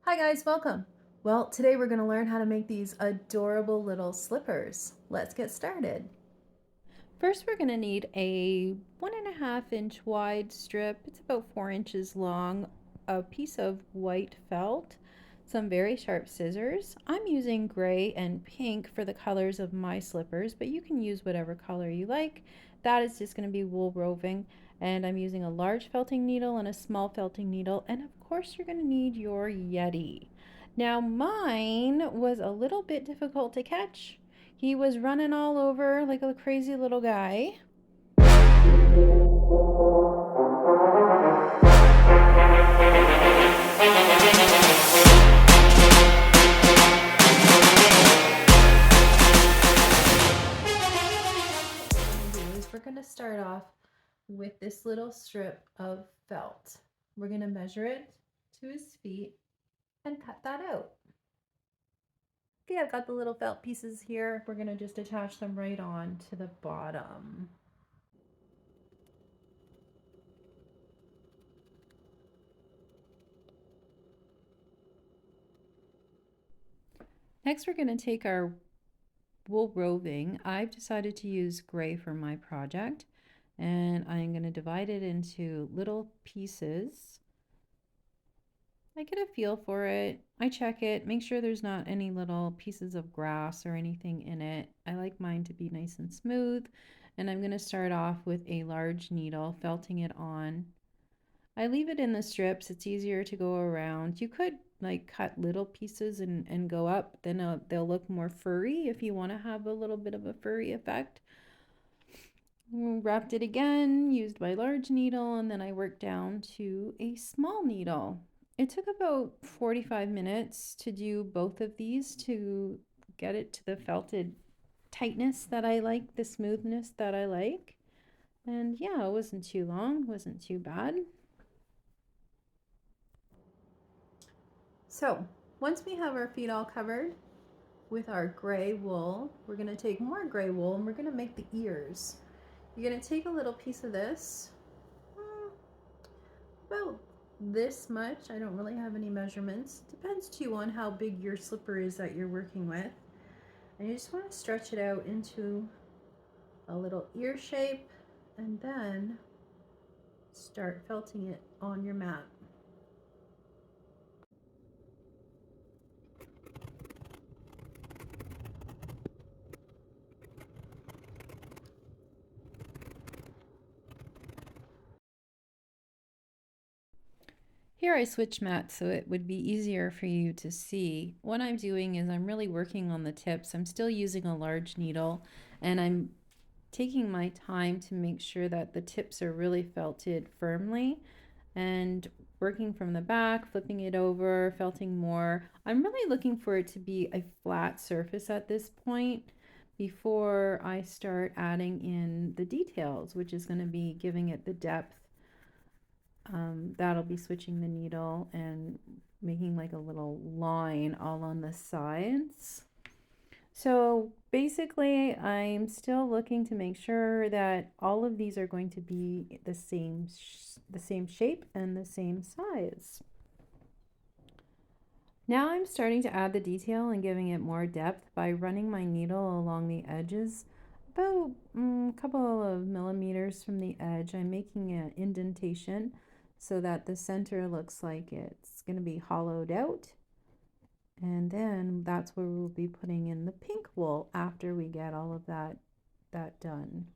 Hi guys, welcome. Well, today we're going to learn how to make these adorable little slippers. Let's get started. First, we're going to need a 1.5 inch wide strip. It's about 4 inches long, a piece of white felt, some very sharp scissors. I'm using gray and pink for the colors of my slippers, but you can use whatever color you like. That is just going to be wool roving. And I'm using a large felting needle and a small felting needle. And of course, you're going to need your Yeti. Now, mine was a little bit difficult to catch. He was running all over like a crazy little guy. We're going to start off with this little strip of felt. We're going to measure it to his feet and cut that out. Okay, I've got the little felt pieces here. We're going to just attach them right on to the bottom. Next, we're going to take our wool roving. I've decided to use gray for my project, and I'm going to divide it into little pieces. I get a feel for it. I check it, make sure there's not any little pieces of grass or anything in it. I like mine to be nice and smooth, and I'm going to start off with a large needle, felting it on. I leave it in the strips. It's easier to go around. You could like cut little pieces and go up. Then they'll look more furry if you want to have a little bit of a furry effect. Wrapped it again, used my large needle, and then I worked down to a small needle. It took about 45 minutes to do both of these to get it to the felted tightness that I like, the smoothness that I like. And yeah, it wasn't too long, wasn't too bad. So, once we have our feet all covered with our gray wool, we're going to take more gray wool and we're going to make the ears. You're going to take a little piece of this, about this much. I don't really have any measurements. Depends too on how big your slipper is that you're working with. And you just want to stretch it out into a little ear shape and then start felting it on your mat. Here I switch mats so it would be easier for you to see. What I'm doing is I'm really working on the tips. I'm still using a large needle and I'm taking my time to make sure that the tips are really felted firmly and working from the back, flipping it over, felting more. I'm really looking for it to be a flat surface at this point before I start adding in the details, which is going to be giving it the depth. That'll be switching the needle and making like a little line all on the sides. So basically, I'm still looking to make sure that all of these are going to be the same shape and the same size. Now I'm starting to add the detail and giving it more depth by running my needle along the edges about a couple of millimeters from the edge. I'm making an indentation so that the center looks like it's going to be hollowed out. And then that's where we'll be putting in the pink wool after we get all of that done.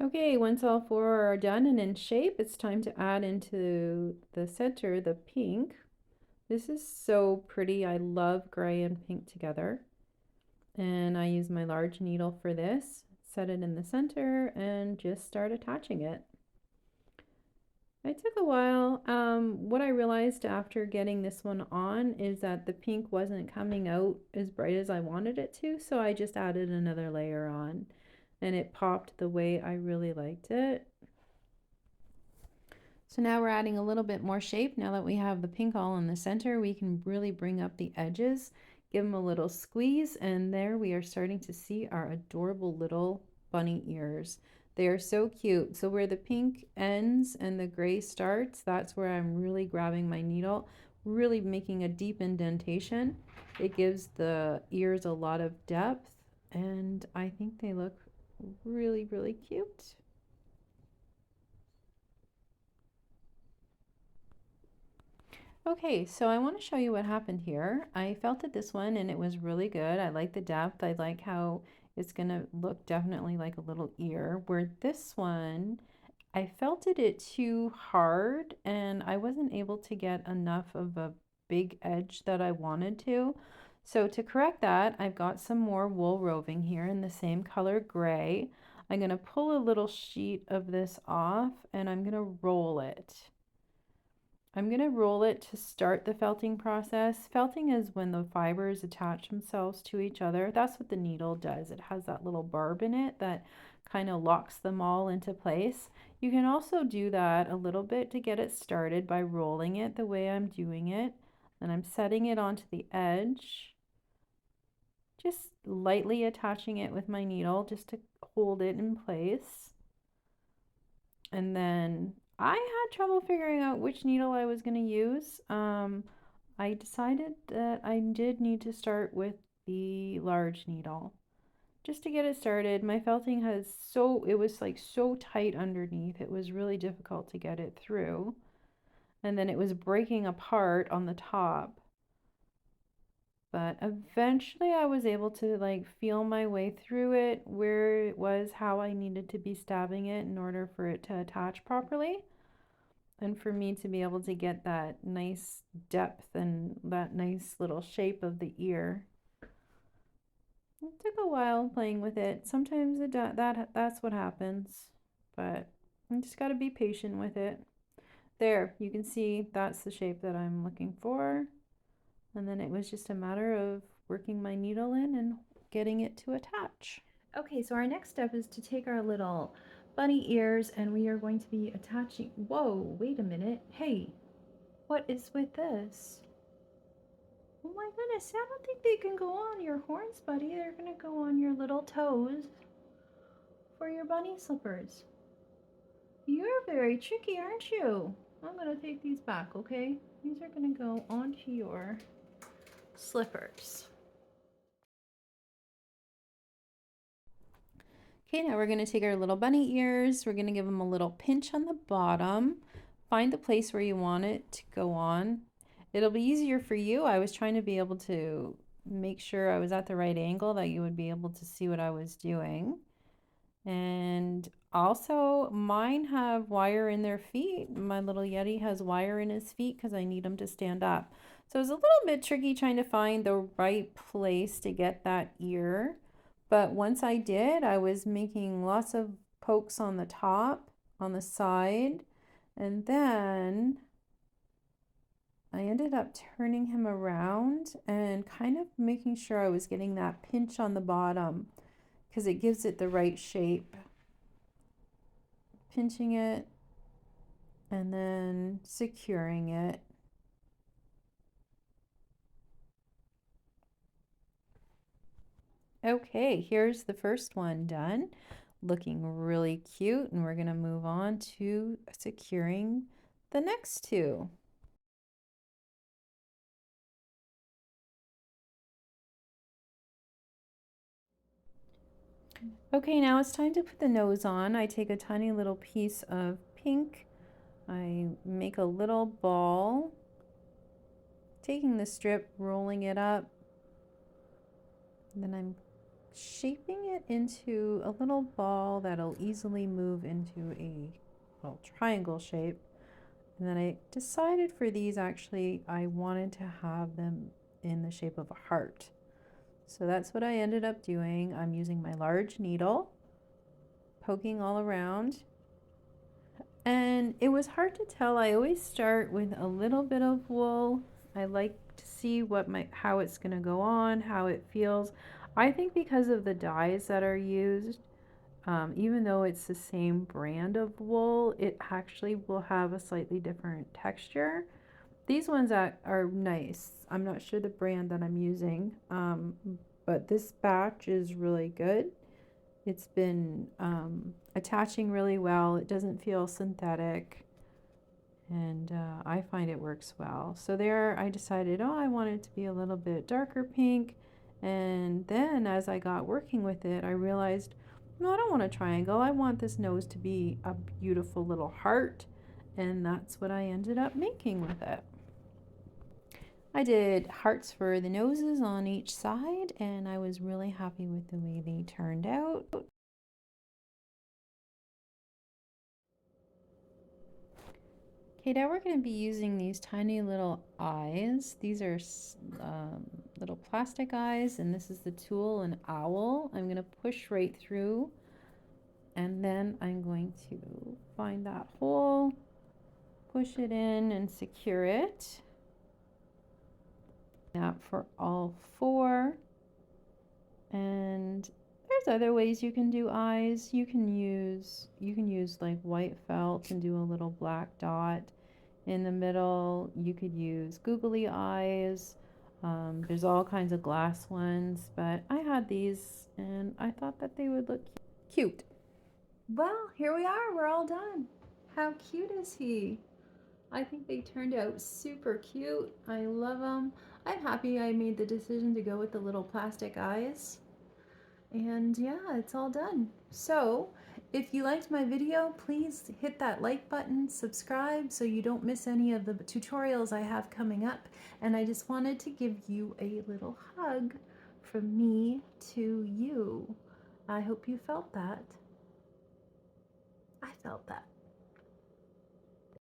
Okay, once all four are done and in shape, it's time to add into the center the pink. This is so pretty. I love gray and pink together. And I use my large needle for this. Set it in the center and just start attaching it. It took a while. What I realized after getting this one on is that the pink wasn't coming out as bright as I wanted it to, so I just added another layer on and it popped the way I really liked it. So now we're adding a little bit more shape. Now that we have the pink all in the center, we can really bring up the edges, give them a little squeeze, and there we are starting to see our adorable little bunny ears. They are so cute. So where the pink ends and the gray starts, that's where I'm really grabbing my needle, really making a deep indentation. It gives the ears a lot of depth, and I think they look really, really cute. Okay, so I want to show you what happened here. I felted this one and it was really good. I like the depth. I like how it's going to look definitely like a little ear. Where this one, I felted it too hard and I wasn't able to get enough of a big edge that I wanted to. So to correct that, I've got some more wool roving here in the same color gray. I'm going to pull a little sheet of this off and I'm going to roll it. I'm going to roll it to start the felting process. Felting is when the fibers attach themselves to each other. That's what the needle does. It has that little barb in it that kind of locks them all into place. You can also do that a little bit to get it started by rolling it the way I'm doing it. And I'm setting it onto the edge, just lightly attaching it with my needle just to hold it in place. And then I had trouble figuring out which needle I was going to use. I decided that I did need to start with the large needle just to get it started. My felting it was like so tight underneath. It was really difficult to get it through. And then it was breaking apart on the top. But eventually I was able to like feel my way through it, where it was, how I needed to be stabbing it in order for it to attach properly. And for me to be able to get that nice depth and that nice little shape of the ear. It took a while playing with it. Sometimes that's what happens, but you just got to be patient with it. There, you can see that's the shape that I'm looking for. And then it was just a matter of working my needle in and getting it to attach. Okay, so our next step is to take our little bunny ears and we are going to be attaching. Whoa, wait a minute. Hey, what is with this? Oh my goodness, I don't think they can go on your horns, buddy. They're gonna go on your little toes for your bunny slippers. You're very tricky, aren't you? I'm gonna take these back, okay? These are gonna go onto your slippers. Okay, now we're going to take our little bunny ears. We're going to give them a little pinch on the bottom. Find the place where you want it to go on. It'll be easier for you. I was trying to be able to make sure I was at the right angle that you would be able to see what I was doing. And also, mine have wire in their feet. My little Yeti has wire in his feet because I need him to stand up. So it's a little bit tricky trying to find the right place to get that ear. But once I did, I was making lots of pokes on the top, on the side, and then I ended up turning him around and kind of making sure I was getting that pinch on the bottom because it gives it the right shape. Pinching it and then securing it. Okay, here's the first one done. Looking really cute, and we're going to move on to securing the next two. Okay, now it's time to put the nose on. I take a tiny little piece of pink. I make a little ball, taking the strip, rolling it up, and then I'm shaping it into a little ball that'll easily move into a little triangle shape. And then I decided for these, actually, I wanted to have them in the shape of a heart. So that's what I ended up doing. I'm using my large needle, poking all around. And it was hard to tell. I always start with a little bit of wool. I like to see how it's going to go on, how it feels. I think because of the dyes that are used, even though it's the same brand of wool, it actually will have a slightly different texture. These ones are nice. I'm not sure the brand that I'm using, but this batch is really good. It's been attaching really well. It doesn't feel synthetic. and I find it works well. So there I decided, oh, I want it to be a little bit darker pink. And then as I got working with it, I realized, no, I don't want a triangle. I want this nose to be a beautiful little heart. And that's what I ended up making with it. I did hearts for the noses on each side, and I was really happy with the way they turned out. Okay, now we're going to be using these tiny little eyes. These are little plastic eyes, and this is the tool, an owl. I'm going to push right through, and then I'm going to find that hole, push it in, and secure it. That for all four. And there's other ways you can do eyes. You can use like white felt and do a little black dot in the middle. You could use googly eyes. There's all kinds of glass ones, but I had these and I thought that they would look cute. Well, here we are. We're all done. How cute is he? I think they turned out super cute. I love them. I'm happy I made the decision to go with the little plastic eyes. And yeah, it's all done. So if you liked my video, please hit that like button, subscribe so you don't miss any of the tutorials I have coming up. And I just wanted to give you a little hug from me to you. I hope you felt that. I felt that.